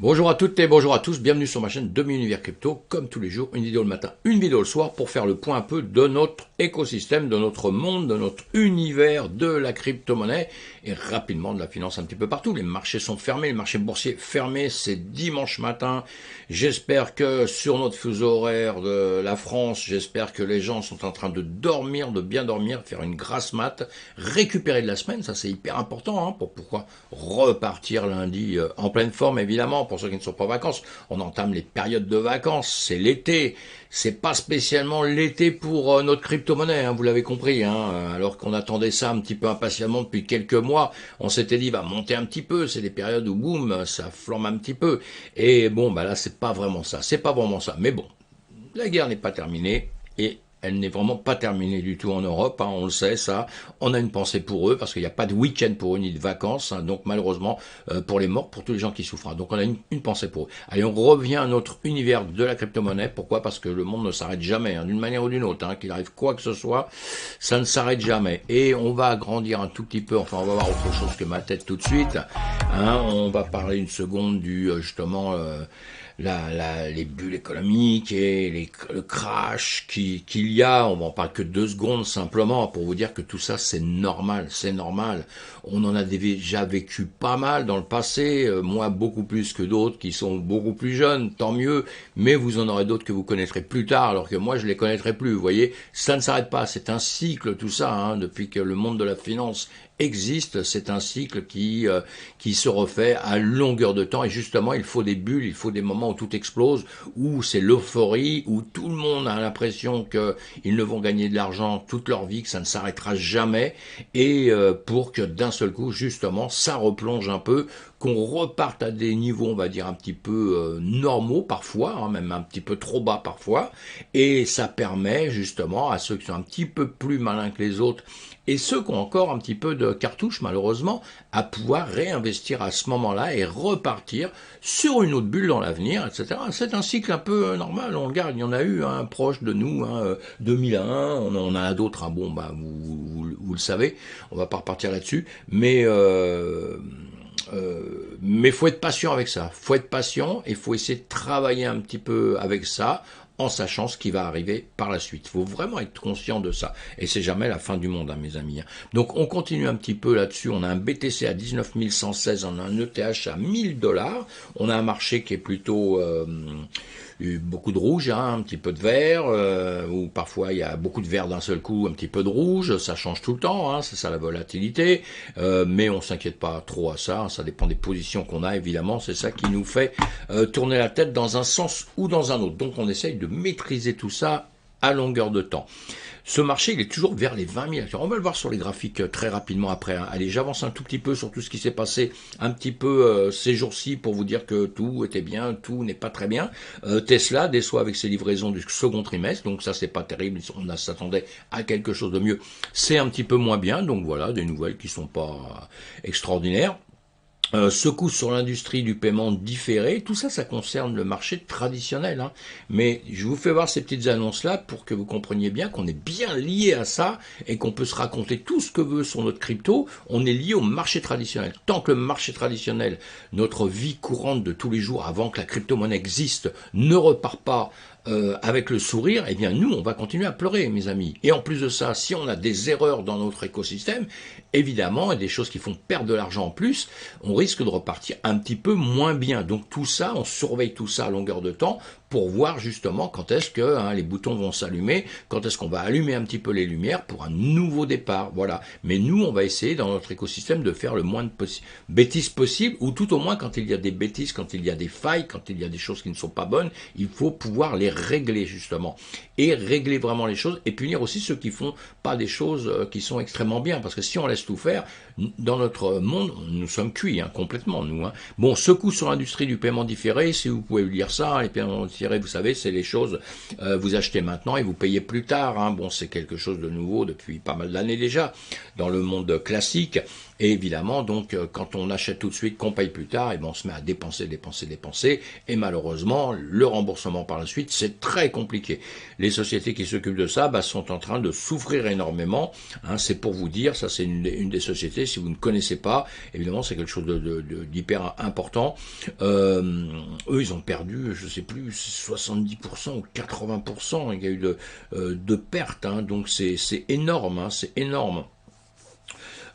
Bonjour à toutes et bonjour à tous, bienvenue sur ma chaîne Demi-Univers Crypto, comme tous les jours, une vidéo le matin, une vidéo le soir pour faire le point un peu de notre écosystème, de notre monde, de notre univers, de la crypto-monnaie et rapidement de la finance un petit peu partout. Les marchés sont fermés, les marchés boursiers fermés, c'est dimanche matin. J'espère que sur notre fuseau horaire de la France, j'espère que les gens sont en train de dormir, de bien dormir, faire une grasse mat, récupérer de la semaine, ça c'est hyper important pour pouvoir repartir lundi en pleine forme évidemment. Pour ceux qui ne sont pas en vacances, on entame les périodes de vacances, c'est l'été, c'est pas spécialement l'été pour notre crypto-monnaie, vous l'avez compris, alors qu'on attendait ça un petit peu impatiemment depuis quelques mois, on s'était dit va monter un petit peu, c'est des périodes où boum, ça flambe un petit peu, et bon là c'est pas vraiment ça, mais bon, la guerre n'est pas terminée, et elle n'est vraiment pas terminée du tout en Europe, on le sait ça. On a une pensée pour eux parce qu'il n'y a pas de week-end pour eux ni de vacances, donc malheureusement pour les morts, pour tous les gens qui souffrent. Donc on a une pensée pour eux. Allez, on revient à notre univers de la crypto-monnaie. Pourquoi? Parce que le monde ne s'arrête jamais, d'une manière ou d'une autre, qu'il arrive quoi que ce soit, ça ne s'arrête jamais. Et on va agrandir un tout petit peu. Enfin, on va voir autre chose que ma tête tout de suite. On va parler une seconde du justement. Les bulles économiques et le crash qu'il y a, on n'en parle que 2 secondes simplement pour vous dire que tout ça c'est normal, on en a déjà vécu pas mal dans le passé, moi beaucoup plus que d'autres qui sont beaucoup plus jeunes, tant mieux, mais vous en aurez d'autres que vous connaîtrez plus tard alors que moi je les connaîtrai plus, vous voyez, ça ne s'arrête pas, c'est un cycle tout ça, depuis que le monde de la finance existe, c'est un cycle qui se refait à longueur de temps et justement il faut des bulles, il faut des moments où tout explose, où c'est l'euphorie, où tout le monde a l'impression qu'ils ne vont gagner de l'argent toute leur vie, que ça ne s'arrêtera jamais et pour que d'un seul coup justement ça replonge un peu, qu'on reparte à des niveaux on va dire un petit peu normaux parfois, même un petit peu trop bas parfois, et ça permet justement à ceux qui sont un petit peu plus malins que les autres et ceux qui ont encore un petit peu de cartouche malheureusement à pouvoir réinvestir à ce moment-là et repartir sur une autre bulle dans l'avenir, etc. C'est un cycle un peu normal, on le garde, il y en a eu proche de nous, 2001, on en a d'autres, bon vous le savez, on va pas repartir là-dessus, mais faut être patient avec ça, faut être patient et faut essayer de travailler un petit peu avec ça en sachant ce qui va arriver par la suite. Il faut vraiment être conscient de ça. Et c'est jamais la fin du monde, mes amis. Donc on continue un petit peu là-dessus. On a un BTC à 19 116, on a un ETH à 1000 $. On a un marché qui est plutôt beaucoup de rouge, un petit peu de vert, ou parfois il y a beaucoup de vert d'un seul coup, un petit peu de rouge, ça change tout le temps, c'est ça la volatilité, mais on s'inquiète pas trop à ça, ça dépend des positions qu'on a évidemment, c'est ça qui nous fait tourner la tête dans un sens ou dans un autre. Donc on essaye de maîtriser tout ça à longueur de temps. Ce marché, il est toujours vers les 20 000. On va le voir sur les graphiques très rapidement après. Allez, j'avance un tout petit peu sur tout ce qui s'est passé un petit peu ces jours-ci pour vous dire que tout était bien, tout n'est pas très bien. Tesla déçoit avec ses livraisons du second trimestre, donc ça c'est pas terrible. On s'attendait à quelque chose de mieux. C'est un petit peu moins bien, donc voilà, des nouvelles qui sont pas extraordinaires. Secousse sur l'industrie du paiement différé, tout ça, ça concerne le marché traditionnel. Mais je vous fais voir ces petites annonces-là pour que vous compreniez bien qu'on est bien lié à ça et qu'on peut se raconter tout ce que veut sur notre crypto. On est lié au marché traditionnel. Tant que le marché traditionnel, notre vie courante de tous les jours avant que la crypto-monnaie existe, ne repart pas avec le sourire, eh bien nous, on va continuer à pleurer, mes amis. Et en plus de ça, si on a des erreurs dans notre écosystème, évidemment, et des choses qui font perdre de l'argent en plus, on risque de repartir un petit peu moins bien. Donc tout ça, on surveille tout ça à longueur de temps pour voir justement quand est-ce que les boutons vont s'allumer, quand est-ce qu'on va allumer un petit peu les lumières pour un nouveau départ. Voilà. Mais nous, on va essayer dans notre écosystème de faire le moins de bêtises possible, ou tout au moins quand il y a des bêtises, quand il y a des failles, quand il y a des choses qui ne sont pas bonnes, il faut pouvoir les régler justement. Et régler vraiment les choses et punir aussi ceux qui font pas des choses qui sont extrêmement bien. Parce que si on laisse tout faire, dans notre monde, nous sommes cuits complètement, nous. Bon, secoue sur l'industrie du paiement différé, si vous pouvez lire ça, les paiements différés, vous savez, c'est les choses, vous achetez maintenant et vous payez plus tard. Bon, c'est quelque chose de nouveau depuis pas mal d'années déjà, dans le monde classique. Et évidemment, donc, quand on achète tout de suite, qu'on paye plus tard, et ben on se met à dépenser, et malheureusement, le remboursement par la suite, c'est très compliqué. Les sociétés qui s'occupent de ça sont en train de souffrir énormément. C'est pour vous dire, ça c'est une des sociétés, si vous ne connaissez pas, évidemment c'est quelque chose d'hyper important. Eux, ils ont perdu, je sais plus, 70% ou 80%, il y a eu de pertes, donc c'est énorme, c'est énorme.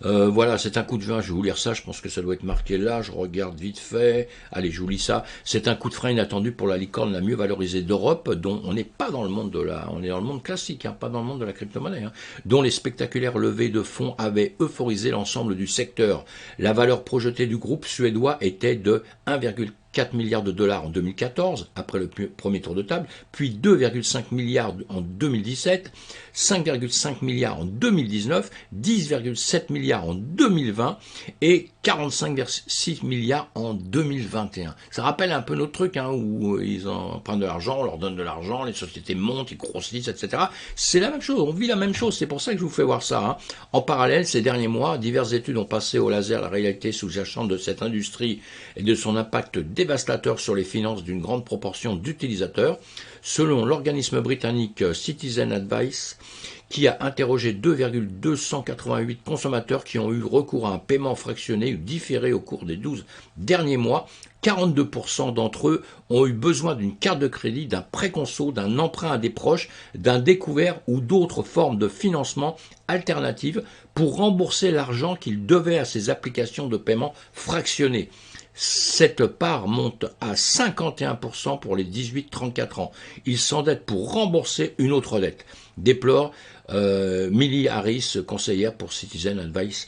Voilà, c'est un coup de vin, je vais vous lire ça, je pense que ça doit être marqué là, je regarde vite fait, allez, je vous lis ça. C'est un coup de frein inattendu pour la licorne la mieux valorisée d'Europe, dont on n'est pas dans le monde on est dans le monde classique, pas dans le monde de la crypto-monnaie, dont les spectaculaires levées de fonds avaient euphorisé l'ensemble du secteur. La valeur projetée du groupe suédois était de 1,4 milliards de dollars en 2014, après le premier tour de table, puis 2,5 milliards en 2017, 5,5 milliards en 2019, 10,7 milliards en 2020 et 45,6 milliards en 2021. Ça rappelle un peu notre truc, où ils en prennent de l'argent, on leur donne de l'argent, les sociétés montent, ils grossissent, etc. C'est la même chose, on vit la même chose, c'est pour ça que je vous fais voir ça. En parallèle, ces derniers mois, diverses études ont passé au laser la réalité sous-jacente de cette industrie et de son impact dévastateur sur les finances d'une grande proportion d'utilisateurs. Selon l'organisme britannique Citizen Advice, qui a interrogé 2,288 consommateurs qui ont eu recours à un paiement fractionné ou différé au cours des 12 derniers mois, 42% d'entre eux ont eu besoin d'une carte de crédit, d'un préconso, d'un emprunt à des proches, d'un découvert ou d'autres formes de financement alternatives pour rembourser l'argent qu'ils devaient à ces applications de paiement fractionnées. Cette part monte à 51% pour les 18-34 ans. Ils s'endettent pour rembourser une autre dette, déplore Millie Harris, conseillère pour Citizen Advice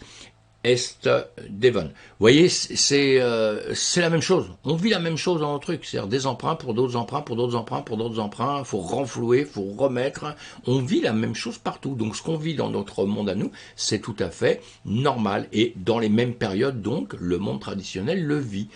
Est Devon. Vous voyez, c'est la même chose. On vit la même chose dans le truc. C'est-à-dire des emprunts pour d'autres emprunts, pour d'autres emprunts, pour d'autres emprunts. Il faut renflouer, il faut remettre. On vit la même chose partout. Donc ce qu'on vit dans notre monde à nous, c'est tout à fait normal. Et dans les mêmes périodes, donc, le monde traditionnel le vit.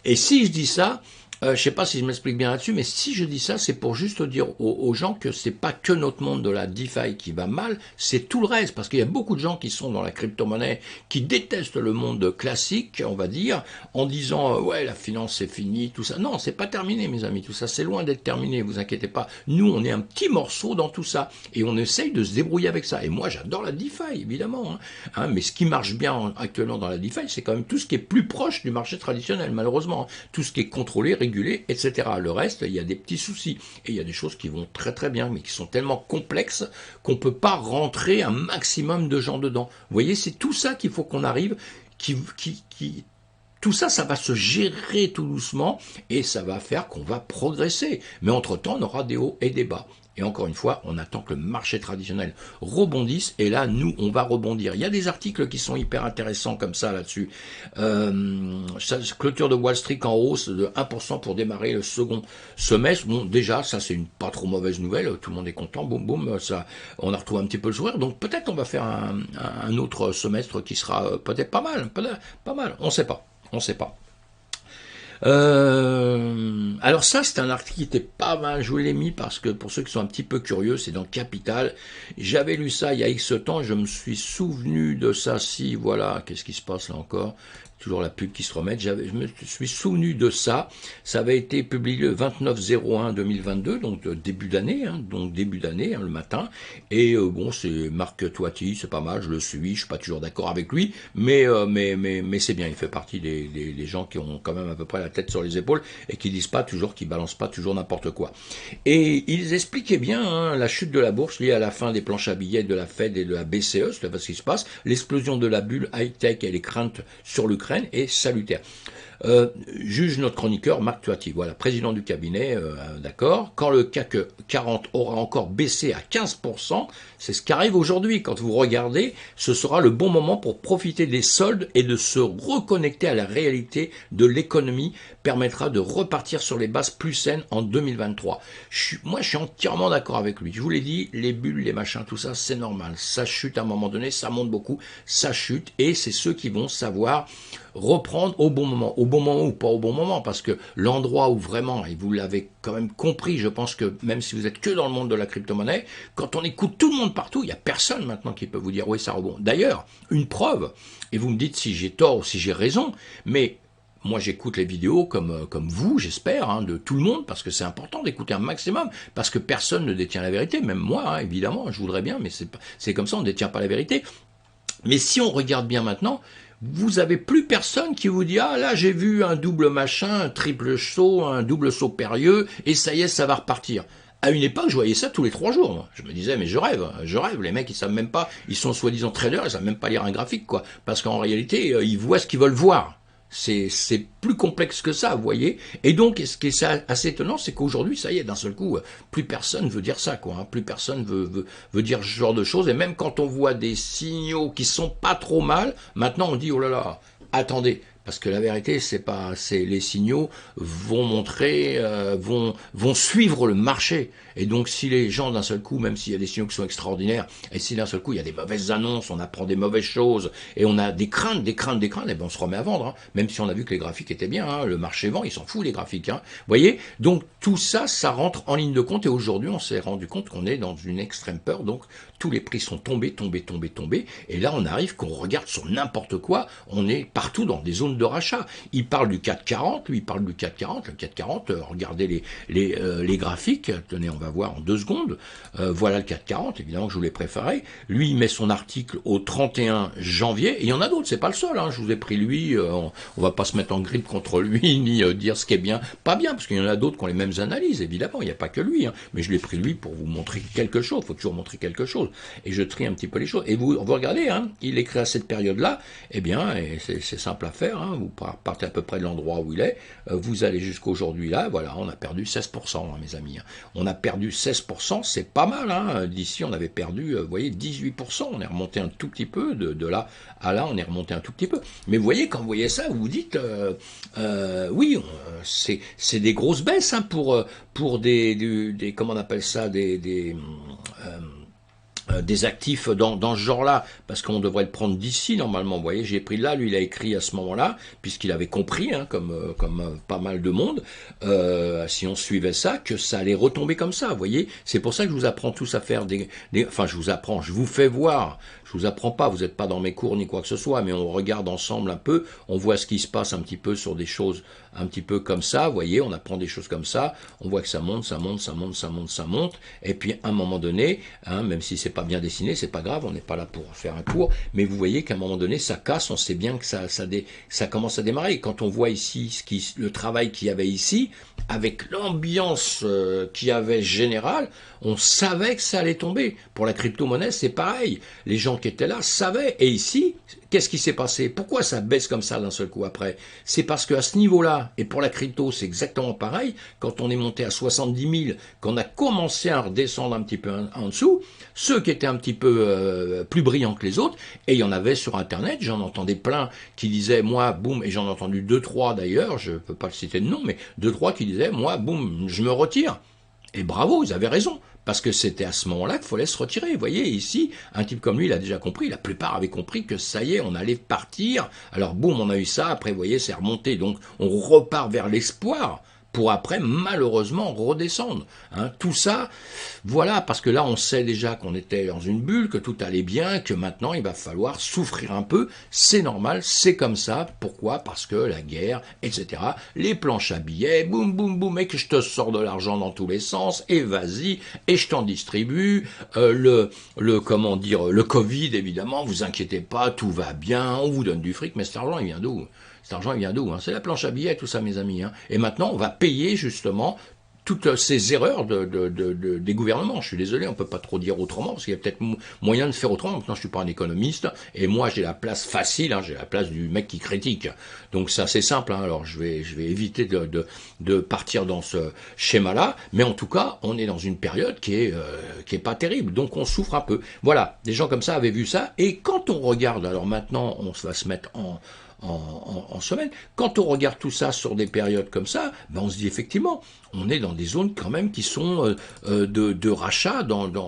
Et si je dis ça, je ne sais pas si je m'explique bien là-dessus, mais si je dis ça, c'est pour juste dire aux gens que c'est pas que notre monde de la DeFi qui va mal, c'est tout le reste, parce qu'il y a beaucoup de gens qui sont dans la crypto-monnaie, qui détestent le monde classique, on va dire, en disant ouais, la finance c'est fini, tout ça. Non, c'est pas terminé, mes amis, tout ça, c'est loin d'être terminé, vous inquiétez pas. Nous, on est un petit morceau dans tout ça, et on essaye de se débrouiller avec ça. Et moi, j'adore la DeFi, évidemment, mais ce qui marche bien actuellement dans la DeFi, c'est quand même tout ce qui est plus proche du marché traditionnel, malheureusement, tout ce qui est contrôlé, régulé, etc. Le reste, il y a des petits soucis. Et il y a des choses qui vont très très bien, mais qui sont tellement complexes qu'on ne peut pas rentrer un maximum de gens dedans. Vous voyez, c'est tout ça qu'il faut qu'on arrive, tout ça, ça va se gérer tout doucement et ça va faire qu'on va progresser. Mais entre-temps, on aura des hauts et des bas. Et encore une fois, on attend que le marché traditionnel rebondisse, et là, nous, on va rebondir. Il y a des articles qui sont hyper intéressants comme ça là-dessus. Clôture de Wall Street en hausse de 1% pour démarrer le second semestre. Bon, déjà, ça, c'est une pas trop mauvaise nouvelle. Tout le monde est content. Boum, boum, ça, on a retrouvé un petit peu le sourire. Donc, peut-être on va faire un autre semestre qui sera peut-être pas mal. Pas mal. On sait pas. On sait pas. Alors ça, c'est un article qui était pas mal, je vous l'ai mis parce que pour ceux qui sont un petit peu curieux, c'est dans Capital. J'avais lu ça il y a X temps, je me suis souvenu de ça, si, voilà, qu'est-ce qui se passe là encore ? Toujours la pub qui se remet, je me suis souvenu de ça, ça avait été publié le 29/01/2022, donc début d'année, le matin, et bon, c'est Marc Toiti, c'est pas mal, je le suis, je suis pas toujours d'accord avec lui, mais c'est bien, il fait partie des gens qui ont quand même à peu près la tête sur les épaules, et qui disent pas toujours, qui balancent pas toujours n'importe quoi. Et ils expliquaient bien la chute de la bourse liée à la fin des planches à billets de la Fed et de la BCE, c'est ce qui se passe, l'explosion de la bulle high-tech et les craintes sur l'Ukraine, est salutaire. Juge notre chroniqueur Marc Toiti, voilà, président du cabinet, d'accord. Quand le CAC 40 aura encore baissé à 15%, c'est ce qui arrive aujourd'hui. Quand vous regardez, ce sera le bon moment pour profiter des soldes et de se reconnecter à la réalité de l'économie, permettra de repartir sur les bases plus saines en 2023. Moi, je suis entièrement d'accord avec lui. Je vous l'ai dit, les bulles, les machins, tout ça, c'est normal. Ça chute à un moment donné, ça monte beaucoup, ça chute, et c'est ceux qui vont savoir reprendre au bon moment ou pas au bon moment, parce que l'endroit où vraiment, et vous l'avez quand même compris, je pense que même si vous êtes que dans le monde de la crypto-monnaie, quand on écoute tout le monde partout, il n'y a personne maintenant qui peut vous dire oui, ça rebond. D'ailleurs, une preuve, et vous me dites si j'ai tort ou si j'ai raison, mais moi, j'écoute les vidéos comme vous, j'espère, hein, de tout le monde, parce que c'est important d'écouter un maximum, parce que personne ne détient la vérité, même moi, hein, évidemment, je voudrais bien, mais c'est comme ça, on ne détient pas la vérité. Mais si on regarde bien maintenant, vous avez plus personne qui vous dit « Ah là, j'ai vu un double machin, un triple saut, un double saut périlleux, et ça y est, ça va repartir ». À une époque, je voyais ça tous les 3 jours. Moi. Je me disais, mais je rêve. Les mecs, ils savent même pas, ils sont soi-disant traders, ils savent même pas lire un graphique, quoi. Parce qu'en réalité, ils voient ce qu'ils veulent voir. C'est plus complexe que ça, vous voyez. Et donc, ce qui est assez étonnant, c'est qu'aujourd'hui, ça y est, d'un seul coup, plus personne veut dire ça, quoi. Hein. Plus personne veut dire ce genre de choses. Et même quand on voit des signaux qui sont pas trop mal, maintenant on dit, oh là là, attendez. Parce que la vérité, c'est les signaux vont montrer, vont suivre le marché. Et donc, si les gens d'un seul coup, même s'il y a des signaux qui sont extraordinaires, et si d'un seul coup il y a des mauvaises annonces, on apprend des mauvaises choses, et on a des craintes, et ben on se remet à vendre. Hein. Même si on a vu que les graphiques étaient bien, hein, le marché vend, il s'en fout des graphiques. Hein. Vous voyez, donc tout ça, ça rentre en ligne de compte. Et aujourd'hui, on s'est rendu compte qu'on est dans une extrême peur. Donc tous les prix sont tombés. Et là, on arrive qu'on regarde sur n'importe quoi. On est partout dans des zones de rachat. Il parle du 440, lui il parle du 440. Le 440, regardez les graphiques. Tenez, on va voir en 2 secondes. Voilà le 440, évidemment que je vous l'ai préféré. Lui, il met son article au 31 janvier. Et il y en a d'autres, c'est pas le seul. Hein. Je vous ai pris lui. On va pas se mettre en grippe contre lui, ni dire ce qui est bien, pas bien, parce qu'il y en a d'autres qui ont les mêmes analyses, évidemment. Il n'y a pas que lui. Hein. Mais je l'ai pris lui pour vous montrer quelque chose. Il faut toujours montrer quelque chose. Et je trie un petit peu les choses. Et vous regardez, hein, il écrit à cette période-là, eh bien, et c'est simple à faire, hein, vous partez à peu près de l'endroit où il est, vous allez jusqu'aujourd'hui là, voilà, on a perdu 16%, hein, mes amis. Hein. On a perdu 16%, c'est pas mal, hein. D'ici on avait perdu, vous voyez, 18%, on est remonté un tout petit peu, de là à là, on est remonté un tout petit peu. Mais vous voyez, quand vous voyez ça, vous vous dites, oui, c'est des grosses baisses, hein, pour des comment on appelle ça, des actifs dans ce genre-là, parce qu'on devrait le prendre d'ici normalement. Vous voyez, j'ai pris là, lui il a écrit à ce moment-là, puisqu'il avait compris, hein, comme pas mal de monde, si on suivait ça, que ça allait retomber comme ça. Vous voyez, c'est pour ça que je vous apprends tous à faire enfin je vous fais voir. Je vous apprends pas, vous n'êtes pas dans mes cours ni quoi que ce soit, mais on regarde ensemble un peu, on voit ce qui se passe un petit peu sur des choses un petit peu comme ça, vous voyez, on apprend des choses comme ça, on voit que ça monte, et puis à un moment donné, hein, même si c'est pas bien dessiné, c'est pas grave, on n'est pas là pour faire un cours, mais vous voyez qu'à un moment donné, ça casse, on sait bien que ça commence à démarrer. Quand on voit ici le travail qu'il y avait ici, avec l'ambiance qu'il y avait générale, on savait que ça allait tomber. Pour la crypto-monnaie, c'est pareil. Les gens qui étaient là savaient. Et ici, qu'est-ce qui s'est passé? Pourquoi ça baisse comme ça d'un seul coup après? C'est parce qu'à ce niveau-là, et pour la crypto, c'est exactement pareil, quand on est monté à 70 000, qu'on a commencé à redescendre un petit peu en dessous, ceux qui étaient un petit peu plus brillants que les autres, et il y en avait sur Internet, j'en entendais plein qui disaient, moi, boum, et j'en ai entendu 2-3 d'ailleurs, je ne peux pas le citer de nom, mais 2-3 qui disaient, moi, boum, je me retire. Et bravo, ils avaient raison. Parce que c'était à ce moment-là qu'il fallait se retirer. Vous voyez, ici, un type comme lui, il a déjà compris, la plupart avaient compris que ça y est, on allait partir. Alors boum, on a eu ça, après, vous voyez, c'est remonté. Donc, on repart vers l'espoir pour après, malheureusement, redescendre. Hein, tout ça, voilà, parce que là, on sait déjà qu'on était dans une bulle, que tout allait bien, que maintenant, il va falloir souffrir un peu. C'est normal, c'est comme ça. Pourquoi? Parce que la guerre, etc. Les planches à billets, boum, boum, boum, et que je te sors de l'argent dans tous les sens, et vas-y, et je t'en distribue. Comment dire, le Covid, évidemment, vous inquiétez pas, tout va bien, on vous donne du fric, mais cet argent, il vient d'où? Cet argent, il vient d'où? Hein? C'est la planche à billets, tout ça, mes amis. Hein? Et maintenant, on va payer, justement, toutes ces erreurs des gouvernements. Je suis désolé, on ne peut pas trop dire autrement, parce qu'il y a peut-être moyen de faire autrement. Maintenant, je ne suis pas un économiste, et moi, j'ai la place facile, hein, j'ai la place du mec qui critique. Donc, c'est assez simple. Hein, alors, je vais éviter de partir dans ce schéma-là, mais en tout cas, on est dans une période qui est pas terrible. Donc, on souffre un peu. Voilà, des gens comme ça avaient vu ça, et quand on regarde, alors maintenant, on va se mettre en semaine. Quand on regarde tout ça sur des périodes comme ça, ben on se dit effectivement, on est dans des zones quand même qui sont de rachat,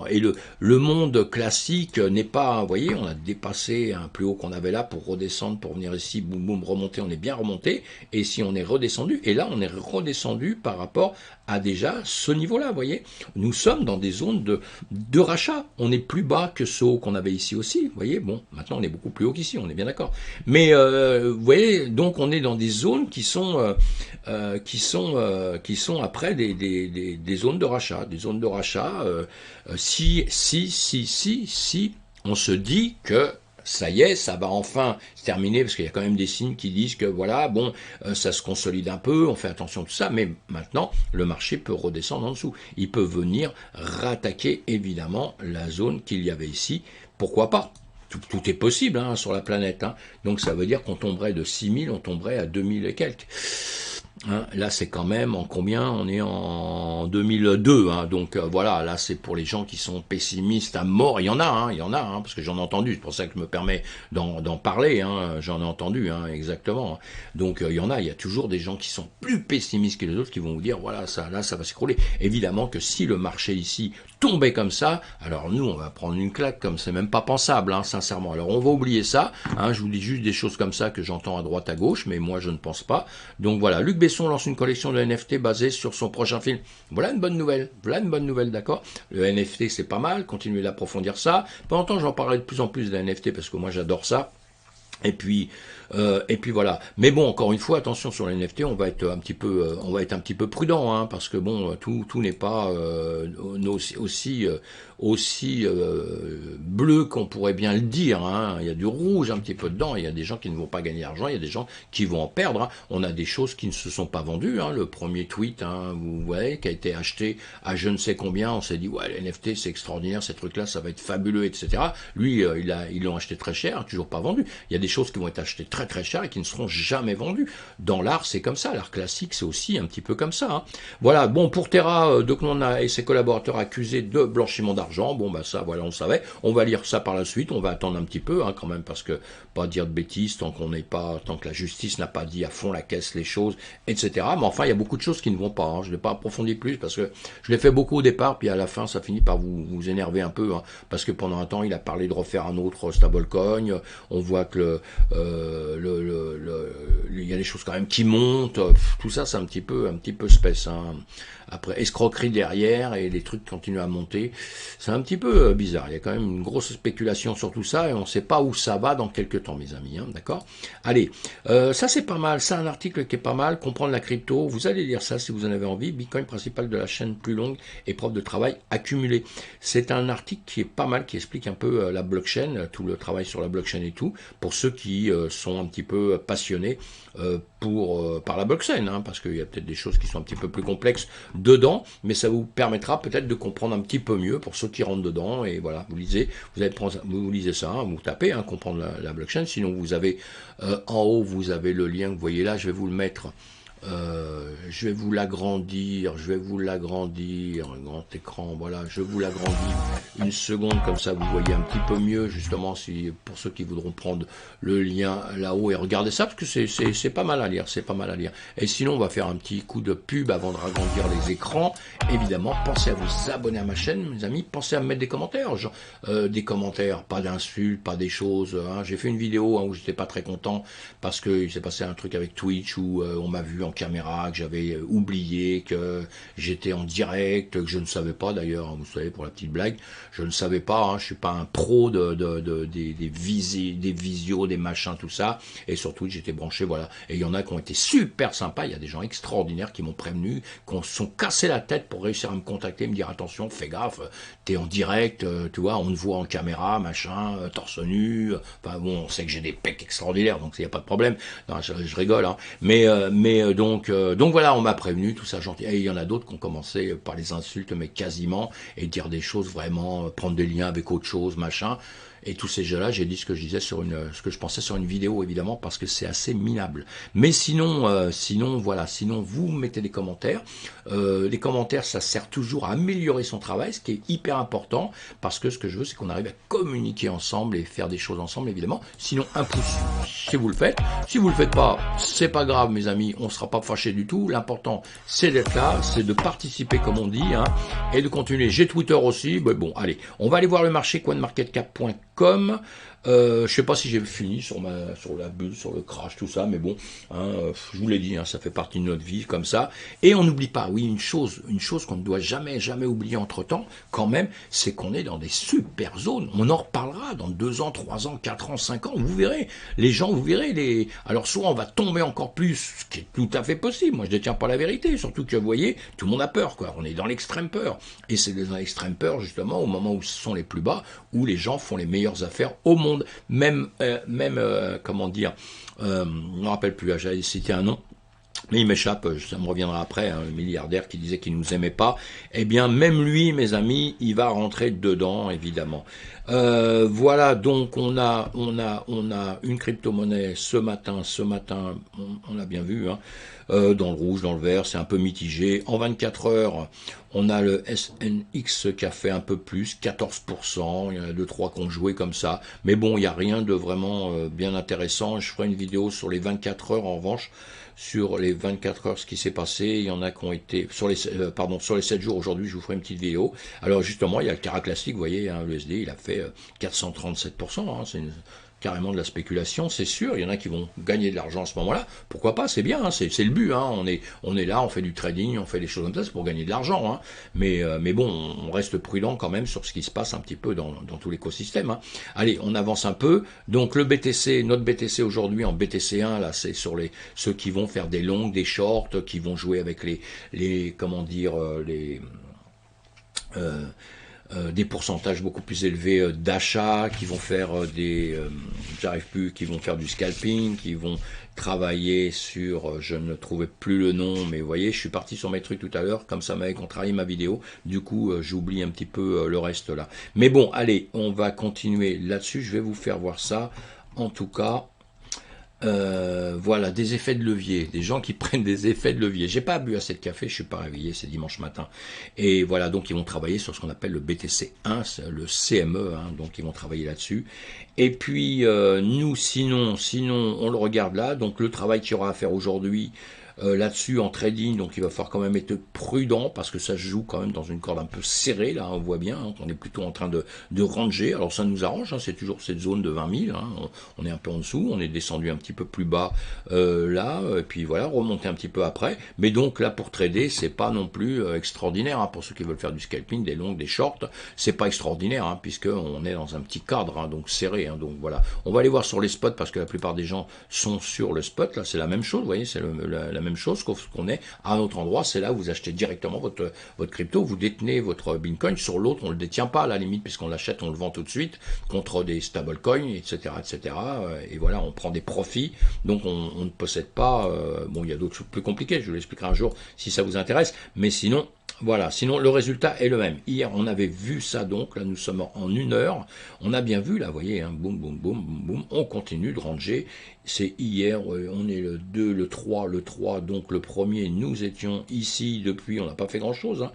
et le monde classique n'est pas, vous voyez, on a dépassé un plus haut qu'on avait là pour redescendre, pour venir ici, boum boum, remonter, on est bien remonté, et si on est redescendu, et là on est redescendu par rapport à déjà ce niveau-là, vous voyez, nous sommes dans des zones de rachat, on est plus bas que ce haut qu'on avait ici aussi, vous voyez, bon, maintenant on est beaucoup plus haut qu'ici, on est bien d'accord, mais vous voyez, donc on est dans des zones qui sont après des zones de rachat, si on se dit que ça y est, ça va enfin se terminer, parce qu'il y a quand même des signes qui disent que voilà, bon, ça se consolide un peu, on fait attention à tout ça, mais maintenant, le marché peut redescendre en dessous. Il peut venir rattaquer, évidemment, la zone qu'il y avait ici. Pourquoi pas? Tout est possible hein, sur la planète. Hein. Donc ça veut dire qu'on tomberait de 6000, on tomberait à 2000 et quelques. Hein, là, c'est quand même en combien? On est en 2002, hein, donc voilà, là c'est pour les gens qui sont pessimistes à mort. Il y en a, parce que j'en ai entendu. C'est pour ça que je me permets d'en parler. Hein, j'en ai entendu, hein, exactement. Donc il y a toujours des gens qui sont plus pessimistes que les autres qui vont vous dire voilà, ça va s'écrouler. Évidemment que si le marché ici tombait comme ça, alors nous on va prendre une claque comme c'est même pas pensable, hein, sincèrement. Alors on va oublier ça. Hein, je vous dis juste des choses comme ça que j'entends à droite à gauche, mais moi je ne pense pas. Donc voilà, Luc Besson lance une collection de NFT basée sur son prochain film. Voilà une bonne nouvelle, d'accord. Le NFT c'est pas mal, continuez d'approfondir ça. Pendant ce temps j'en parlerai de plus en plus de NFT parce que moi j'adore ça. Et puis voilà. Mais bon, encore une fois, attention sur les NFT, on va être un petit peu prudent, hein, parce que bon, tout n'est pas aussi bleu qu'on pourrait bien le dire. Hein. Il y a du rouge un petit peu dedans. Il y a des gens qui ne vont pas gagner d'argent. Il y a des gens qui vont en perdre. Hein. On a des choses qui ne se sont pas vendues. Hein. Le premier tweet, hein, vous voyez, qui a été acheté à je ne sais combien, on s'est dit ouais, les NFT c'est extraordinaire, ces trucs-là, ça va être fabuleux, etc. Lui, ils l'ont acheté très cher, toujours pas vendu. Il y a des choses qui vont être achetées très très cher et qui ne seront jamais vendues. Dans l'art, c'est comme ça. L'art classique, c'est aussi un petit peu comme ça. Hein. Voilà. Bon, pour Terra, Decnon et ses collaborateurs accusés de blanchiment d'argent. Bon, bah ça, voilà, on savait. On va lire ça par la suite. On va attendre un petit peu, hein, quand même, parce que pas dire de bêtises tant que la justice n'a pas dit à fond la caisse les choses, etc. Mais enfin, il y a beaucoup de choses qui ne vont pas. Hein. Je ne l'ai pas approfondi plus parce que je l'ai fait beaucoup au départ, puis à la fin, ça finit par vous énerver un peu, hein, parce que pendant un temps, il a parlé de refaire un autre stablecoin. On voit que il y a des choses quand même qui montent, tout ça c'est un petit peu space, hein. Après escroquerie derrière et les trucs continuent à monter, c'est un petit peu bizarre, il y a quand même une grosse spéculation sur tout ça et on ne sait pas où ça va dans quelques temps mes amis, hein, d'accord. Allez, ça c'est pas mal, c'est un article qui est pas mal, comprendre la crypto, vous allez lire ça si vous en avez envie, Bitcoin principal de la chaîne plus longue, épreuve de travail accumulée. C'est un article qui est pas mal, qui explique un peu la blockchain, tout le travail sur la blockchain et tout, pour ceux qui sont un petit peu passionnés par la blockchain, hein, parce qu'il y a peut-être des choses qui sont un petit peu plus complexes dedans, mais ça vous permettra peut-être de comprendre un petit peu mieux pour ceux qui rentrent dedans, et voilà, vous lisez ça, hein, vous tapez, hein, comprendre la blockchain, sinon vous avez en haut, vous avez le lien que vous voyez là, je vais vous le mettre. Je vais vous l'agrandir, un grand écran, voilà, je vous l'agrandis une seconde, comme ça vous voyez un petit peu mieux, justement, pour ceux qui voudront prendre le lien là-haut et regarder ça, parce que c'est pas mal à lire, Et sinon, on va faire un petit coup de pub avant de agrandir les écrans. Évidemment, pensez à vous abonner à ma chaîne, mes amis, pensez à me mettre des commentaires, des commentaires, pas d'insultes, pas des choses, hein. J'ai fait une vidéo, hein, où j'étais pas très content, parce que il s'est passé un truc avec Twitch, où on m'a vu en caméra, que j'avais oublié, que j'étais en direct, que je ne savais pas d'ailleurs, vous savez, pour la petite blague, je ne savais pas, hein, je suis pas un pro des visios, des machins, tout ça, et surtout j'étais branché, voilà, et il y en a qui ont été super sympas, il y a des gens extraordinaires qui m'ont prévenu, qui se sont cassés la tête pour réussir à me contacter, me dire attention, fais gaffe, t'es en direct, tu vois, on te voit en caméra, machin, torse nu, enfin bon, on sait que j'ai des pecs extraordinaires, donc il n'y a pas de problème, non, je rigole, hein, mais donc voilà, on m'a prévenu, tout ça gentil. Et il y en a d'autres qui ont commencé par les insultes, mais quasiment, et dire des choses vraiment, prendre des liens avec autre chose, machin. Et tous ces jeux-là, j'ai dit ce que je disais ce que je pensais sur une vidéo, évidemment, parce que c'est assez minable. Mais sinon, voilà, sinon, vous mettez des commentaires. Les commentaires, ça sert toujours à améliorer son travail, ce qui est hyper important, parce que ce que je veux, c'est qu'on arrive à communiquer ensemble et faire des choses ensemble, évidemment. Sinon, un pouce, si vous le faites. Si vous le faites pas, c'est pas grave, mes amis, on sera pas fâchés du tout. L'important, c'est d'être là, c'est de participer, comme on dit, hein, et de continuer. J'ai Twitter aussi, mais bon, allez, on va aller voir le marché coinmarketcap.com. Je sais pas si j'ai fini sur la bulle, sur le crash, tout ça, mais bon, hein, je vous l'ai dit, hein, ça fait partie de notre vie comme ça. Et on n'oublie pas, oui, une chose qu'on ne doit jamais oublier entre temps, quand même, c'est qu'on est dans des super zones. On en reparlera dans 2 ans, 3 ans, 4 ans, 5 ans, vous verrez. Les gens, vous verrez, alors soit on va tomber encore plus, ce qui est tout à fait possible. Moi, je détiens pas la vérité, surtout que vous voyez, tout le monde a peur, quoi. On est dans l'extrême peur. Et c'est dans l'extrême peur, justement, au moment où ce sont les plus bas, où les gens font les meilleures affaires au monde. Même comment dire, je ne me rappelle plus, j'allais citer un nom, mais il m'échappe, ça me reviendra après, hein, le milliardaire qui disait qu'il nous aimait pas. Eh bien, même lui, mes amis, il va rentrer dedans, évidemment. Voilà, donc on a une crypto-monnaie ce matin, on l'a bien vu, hein, dans le rouge, dans le vert, c'est un peu mitigé. En 24 heures, on a le SNX qui a fait un peu plus, 14%, il y en a 2-3 qui ont joué comme ça. Mais bon, il n'y a rien de vraiment bien intéressant. Je ferai une vidéo sur les 24 heures, en revanche. Sur les 24 heures, ce qui s'est passé, il y en a qui ont été, sur les 7 jours aujourd'hui, je vous ferai une petite vidéo. Alors justement, il y a le Cara classique, vous voyez, hein, l'USD, il a fait 437%, hein, c'est carrément de la spéculation, c'est sûr. Il y en a qui vont gagner de l'argent à ce moment-là. Pourquoi pas? C'est bien, hein, c'est le but. Hein. On est là, on fait du trading, on fait des choses comme ça, c'est pour gagner de l'argent. Hein. Mais bon, on reste prudent quand même sur ce qui se passe un petit peu dans tout l'écosystème. Hein. Allez, on avance un peu. Donc le BTC, notre BTC aujourd'hui en BTC1, là, c'est sur ceux qui vont faire des longues, des shorts, qui vont jouer avec les comment dire, des pourcentages beaucoup plus élevés d'achat, qui vont faire qui vont faire du scalping, qui vont travailler sur, je ne trouvais plus le nom, mais vous voyez, je suis parti sur mes trucs tout à l'heure, comme ça m'avait contrarié ma vidéo, du coup j'oublie un petit peu le reste là. Mais bon, allez, on va continuer là-dessus, je vais vous faire voir ça, en tout cas. Voilà, des effets de levier, des gens qui prennent des effets de levier. J'ai pas bu assez de café, je suis pas réveillé, c'est dimanche matin. Et voilà, donc ils vont travailler sur ce qu'on appelle le BTC1, le CME, hein, donc ils vont travailler là-dessus. Et puis nous, sinon, on le regarde là, donc le travail qu'il y aura à faire aujourd'hui, là-dessus en trading, donc il va falloir quand même être prudent parce que ça se joue quand même dans une corde un peu serrée, là on voit bien, hein, qu'on est plutôt en train de ranger, alors ça nous arrange, hein, c'est toujours cette zone de 20 000, hein, on est un peu en dessous, on est descendu un petit peu plus bas là, et puis voilà, remonter un petit peu après, mais donc là pour trader, c'est pas non plus extraordinaire, hein, pour ceux qui veulent faire du scalping, des longues, des shorts, c'est pas extraordinaire, hein, puisque on est dans un petit cadre, hein, donc serré, hein, donc voilà. On va aller voir sur les spots parce que la plupart des gens sont sur le spot, là c'est la même chose, vous voyez, c'est la même chose qu'on est à un autre endroit, c'est là où vous achetez directement votre crypto, vous détenez votre Bitcoin, sur l'autre on le détient pas à la limite puisqu'on l'achète, on le vend tout de suite contre des stablecoins, etc., et voilà, on prend des profits, donc on ne possède pas, bon il y a d'autres choses plus compliquées, je vous l'expliquerai un jour si ça vous intéresse, mais sinon voilà, sinon le résultat est le même. Hier, on avait vu ça donc, là nous sommes en 1 heure, on a bien vu là, vous voyez, hein, boum, boum, boum, boum, boum, on continue de ranger, c'est hier, on est le 2, le 3, donc le premier, nous étions ici depuis, on n'a pas fait grand chose, hein,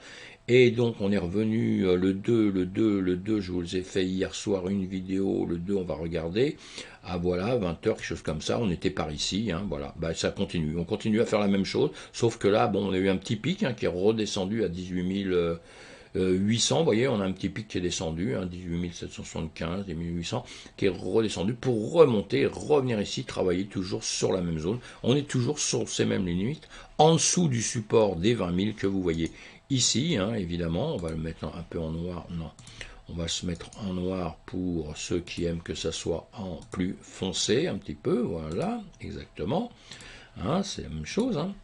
et donc on est revenu le 2, je vous ai fait hier soir une vidéo, le 2 on va regarder, ah voilà, 20h, quelque chose comme ça, on était par ici, hein, voilà, bah, ça continue, on continue à faire la même chose, sauf que là, bon, on a eu un petit pic hein, qui est redescendu à 18 800, vous voyez, on a un petit pic qui est descendu, hein, 18 775, 18 800, qui est redescendu pour remonter, revenir ici, travailler toujours sur la même zone, on est toujours sur ces mêmes limites, en dessous du support des 20 000 que vous voyez ici, hein, évidemment, on va le mettre un peu en noir, non, on va se mettre en noir pour ceux qui aiment que ça soit en plus foncé, un petit peu, voilà, exactement, hein, c'est la même chose, hein.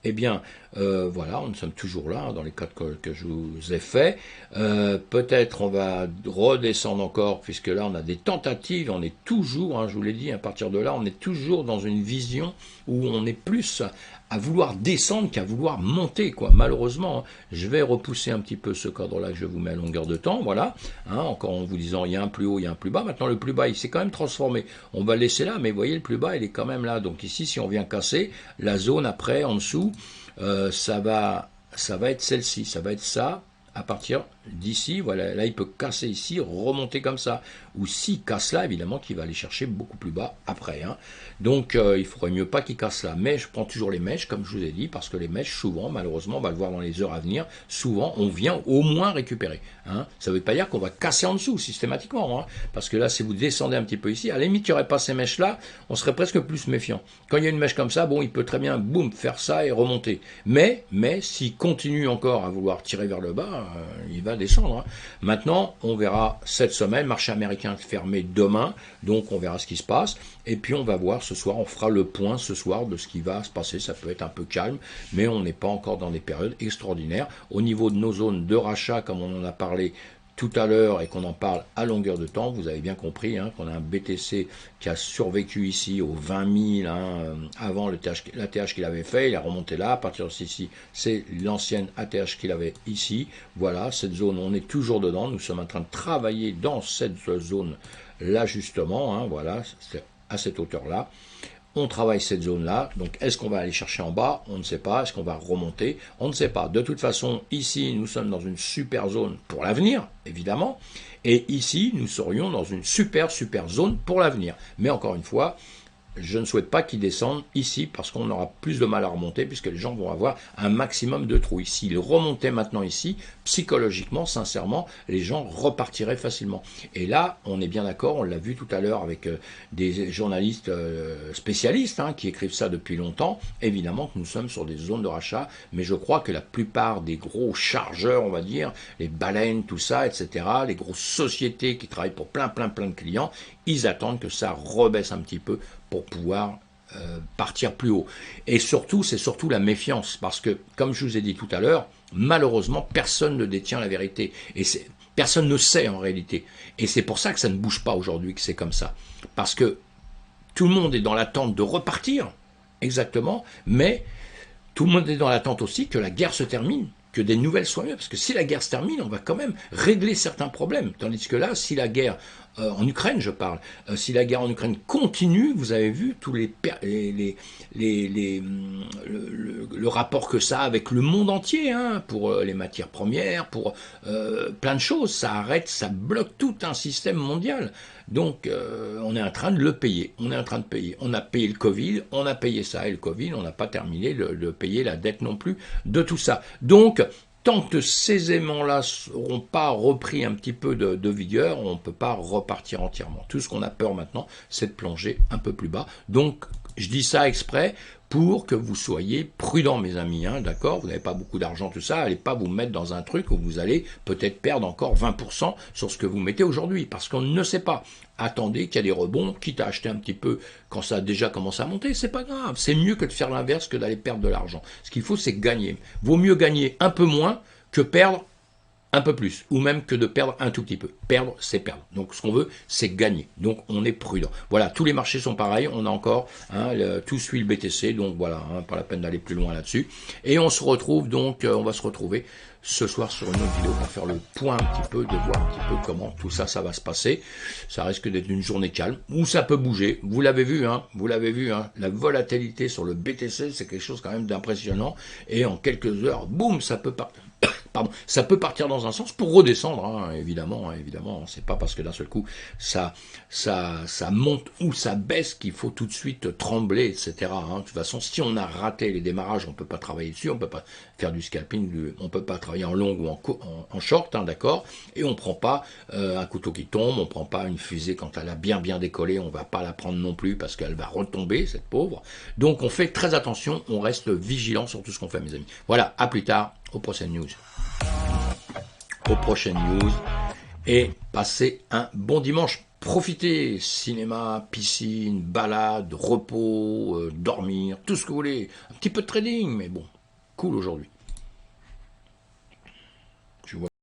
Eh bien, voilà, nous sommes toujours là, dans les codes que je vous ai faits. Peut-être on va redescendre encore, puisque là, on a des tentatives, on est toujours, hein, je vous l'ai dit, à partir de là, on est toujours dans une vision où on est plus à vouloir descendre qu'à vouloir monter, quoi. Malheureusement, je vais repousser un petit peu ce cadre-là que je vous mets à longueur de temps, voilà, hein, encore en vous disant, il y a un plus haut, il y a un plus bas. Maintenant, le plus bas, il s'est quand même transformé. On va le laisser là, mais vous voyez, le plus bas, il est quand même là. Donc ici, si on vient casser, la zone après, en dessous, ça va être celle-ci, ça va être ça, à partir d'ici, voilà, là il peut casser ici, remonter comme ça, ou s'il casse là, évidemment qu'il va aller chercher beaucoup plus bas après, hein. Donc il faudrait mieux pas qu'il casse là, mais je prends toujours les mèches, comme je vous ai dit, parce que les mèches, souvent, malheureusement, on va le voir dans les heures à venir, souvent, on vient au moins récupérer, hein. Ça ne veut pas dire qu'on va casser en dessous, systématiquement, hein, parce que là, si vous descendez un petit peu ici, à la limite, il n'y aurait pas ces mèches-là, on serait presque plus méfiant. Quand il y a une mèche comme ça, bon, il peut très bien, boum, faire ça et remonter, mais s'il continue encore à vouloir tirer vers le bas, il va descendre, hein. Maintenant, on verra cette semaine, marché américain fermé demain, donc on verra ce qui se passe, et puis on va voir ce soir, on fera le point ce soir de ce qui va se passer. Ça peut être un peu calme, mais on n'est pas encore dans des périodes extraordinaires. Au niveau de nos zones de rachat, comme on en a parlé tout à l'heure et qu'on en parle à longueur de temps, vous avez bien compris, hein, qu'on a un BTC qui a survécu ici aux 20 000, hein, avant l'ATH qu'il avait fait, il est remonté là, à partir d'ici, c'est l'ancienne ATH qu'il avait ici, voilà, cette zone, on est toujours dedans, nous sommes en train de travailler dans cette zone là justement, hein, voilà, c'est à cette hauteur-là. On travaille cette zone-là, donc est-ce qu'on va aller chercher en bas? On ne sait pas. Est-ce qu'on va remonter? On ne sait pas. De toute façon, ici, nous sommes dans une super zone pour l'avenir, évidemment, et ici, nous serions dans une super zone pour l'avenir. Mais encore une fois, je ne souhaite pas qu'ils descendent ici parce qu'on aura plus de mal à remonter puisque les gens vont avoir un maximum de trous. S'ils remontaient maintenant ici, psychologiquement, sincèrement, les gens repartiraient facilement. Et là, on est bien d'accord, on l'a vu tout à l'heure avec des journalistes spécialistes, hein, qui écrivent ça depuis longtemps. Évidemment que nous sommes sur des zones de rachat, mais je crois que la plupart des gros chargeurs, on va dire, les baleines, tout ça, etc., les grosses sociétés qui travaillent pour plein de clients, ils attendent que ça rebaisse un petit peu pour pouvoir partir plus haut. Et surtout, c'est surtout la méfiance, parce que, comme je vous ai dit tout à l'heure, malheureusement, personne ne détient la vérité. Et personne ne sait en réalité. Et c'est pour ça que ça ne bouge pas aujourd'hui, que c'est comme ça. Parce que tout le monde est dans l'attente de repartir, exactement, mais tout le monde est dans l'attente aussi que la guerre se termine, que des nouvelles soient mieux, parce que si la guerre se termine, on va quand même régler certains problèmes. Tandis que là, si la guerre, en Ukraine je parle, si la guerre en Ukraine continue, vous avez vu tous le rapport que ça a avec le monde entier, hein, pour les matières premières, pour plein de choses, ça arrête, ça bloque tout un système mondial. Donc on est en train de le payer, on est en train de payer. On a payé le Covid, on a payé ça, et le Covid, on n'a pas terminé de payer la dette non plus de tout ça. Donc, tant que ces aimants-là n'auront pas repris un petit peu de vigueur, on ne peut pas repartir entièrement. Tout ce qu'on a peur maintenant, c'est de plonger un peu plus bas. Donc, je dis ça exprès pour que vous soyez prudents, mes amis, hein, d'accord? Vous n'avez pas beaucoup d'argent, tout ça, allez pas vous mettre dans un truc où vous allez peut-être perdre encore 20% sur ce que vous mettez aujourd'hui, parce qu'on ne sait pas. Attendez qu'il y a des rebonds, quitte à acheter un petit peu quand ça a déjà commencé à monter, c'est pas grave. C'est mieux que de faire l'inverse que d'aller perdre de l'argent. Ce qu'il faut, c'est gagner. Vaut mieux gagner un peu moins que perdre un peu plus, ou même que de perdre un tout petit peu. Perdre, c'est perdre. Donc ce qu'on veut, c'est gagner. Donc on est prudent. Voilà, tous les marchés sont pareils. On a encore, hein, tout suit le BTC, donc voilà, hein, pas la peine d'aller plus loin là-dessus. Et on se retrouve donc, on va se retrouver ce soir sur une autre vidéo pour faire le point un petit peu, de voir un petit peu comment tout ça, ça va se passer. Ça risque d'être une journée calme, où ça peut bouger. Vous l'avez vu, hein, la volatilité sur le BTC, c'est quelque chose quand même d'impressionnant. Et en quelques heures, boum, ça peut partir. Pardon, ça peut partir dans un sens pour redescendre, hein, évidemment, c'est pas parce que d'un seul coup ça monte ou ça baisse qu'il faut tout de suite trembler, etc. Hein. De toute façon, si on a raté les démarrages, on peut pas travailler dessus, on peut pas faire du scalping, on peut pas travailler en long ou en short, hein, d'accord. Et on prend pas un couteau qui tombe, on prend pas une fusée quand elle a bien décollé, on va pas la prendre non plus parce qu'elle va retomber, cette pauvre. Donc on fait très attention, on reste vigilant sur tout ce qu'on fait, mes amis. Voilà, à plus tard, aux prochaines news. Et passez un bon dimanche. Profitez, cinéma, piscine, balade, repos, dormir, tout ce que vous voulez. Un petit peu de trading, mais bon, cool aujourd'hui.